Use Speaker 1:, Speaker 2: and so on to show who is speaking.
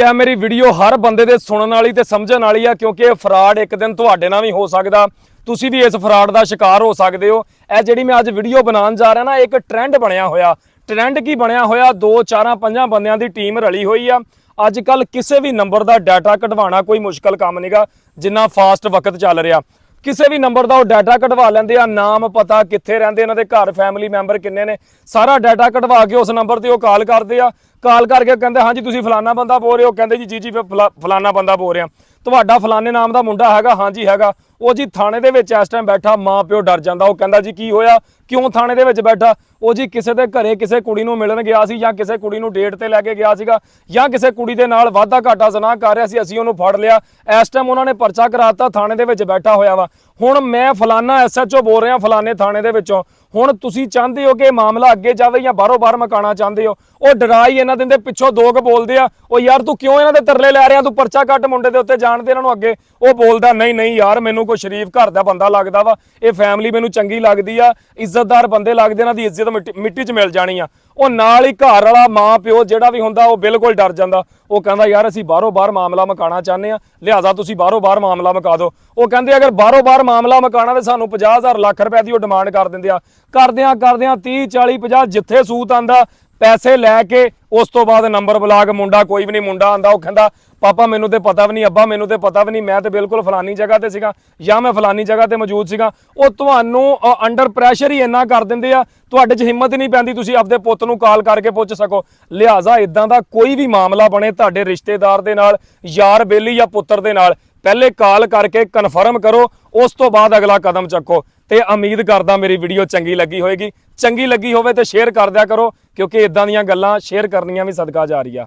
Speaker 1: क्या मेरी वीडियो हर बंदे दे सुनन वाली ते समझण वाली आ, क्योंकि ये फ्रॉड एक दिन तुहाडे नाल भी हो सकदा, तुसीं भी इस फ्रॉड का शिकार हो सकते हो। ਇਹ ਜਿਹੜੀ मैं अज वीडियो बनाउण जा रहा ना, एक ट्रेंड बनया होया। ट्रेंड की बनया होया, 2 4 5 बंदियां दी टीम रली हुई आ। अजकल किसी भी नंबर का डाटा कढवाना कोई मुश्किल काम नहींगा, जिन्ना फास्ट वक्त चल रहा। किसी भी नंबर का डाटा कढवा लेंदे आ, नाम पता कित्थे रहिंदे, इन्हां दे घर फैमिली मैंबर किन्ने ने, सारा डाटा कढवा के उस नंबर ते कॉल करते आ। कॉल करके कहते हाँ जी तुसीं फलाना बंदा बोल रहे हो, कहते जी जी फलाना बंदा बोल रहा, तुहाडा फलाने नाम का मुंडा हैगा, हाँ जी हैगा। वो जी थाने दे विच इस टाइम बैठा, माँ प्यो डर जाता, वो कहता जी की होया, क्यों थाने दे विच बैठा। वो जी किसी के घरे किसी कुड़ी नूं मिलन गया सी, जां किसी कुड़ी नूं डेट ते लैके गया सीगा, जां किसी कुड़ी दे नाल वाधा घाटा ज़नाह कर रहा सी, असीं उहनूं फड़ लिया। इस टाइम उन्होंने परचा कराता, थाने दे विच बैठा होया वा। हुण मैं फलाना SHO बोल रहा फलाने थाने दे विचों। हुण तुसीं चाहते हो कि मामला अगे जावे या बाहरों बाहर मकाना चाहते हो। वो डरा ही इन्हां दिंदे, पिछों दो क बोलदे आ, ओ यार तू क्यों इन्हां दे तरले लै रहा, तू परचा कट मुंडे दे उत्ते जाण दे इन्हां नूं अगे। वो बोलदा नहीं नहीं यार मैनूं कोई शरीफ घर दा बंदा लगदा वा, ये फैमिली मैनूं चंगी लगदी आ, इज्जतदार बंदे लगदे, इन्हां दी इज्जत मिट्टी च मिल जानी आ। वो नाल ही घर वाला माँ प्यो जिहड़ा भी हुंदा वो बिल्कुल डर जांदा। वो कहंदा यार असीं बाहरों बाहर मामला मकाना चाहते हैं, लिहाजा तुसीं बाहरों बाहर मामला मका दो। वो कहंदे अगर बाहरों बाहर मामला मकाना तो सानूं 50,000 लाख रुपए की डिमांड कर दिंदे आ। करदियां 30 40 50 जिथे सूत आंदा पैसे लैके उस तो बाद नंबर बुला के मुंडा कोई भी नहीं मुंडा आंदा, वो कहंदा पापा मैनू तो पता भी नहीं, अब्बा मैनू तो पता भी नहीं, मैं तो बिल्कुल फलानी जगह ते सीगा या मैं फलानी जगह ते मौजूद सीगा। वो तुहानू अंडर प्रैशर ही इन्ना कर दिंदे आ, तुहाडे च हिम्मत ही नहीं पैंदी तुसीं आपदे पुੱਤ नूं कॉल करके पुੱਛ सको। लिहाजा इदां दा कोई भी मामला बने तुहाडे रिश्तेदार दे नाल, यार बेली या पुੱਤਰ दे नाल, पहले कॉल करके कन्फर्म करो, उस तो बाद अगला कदम चको। तो उम्मीद करदा मेरी वीडियो चंगी लगी होएगी, चंगी लगी होवे तो शेयर कर दिया करो, क्योंकि इदां दीयां गल्लां शेयर करनियां भी सदका जा रही आ।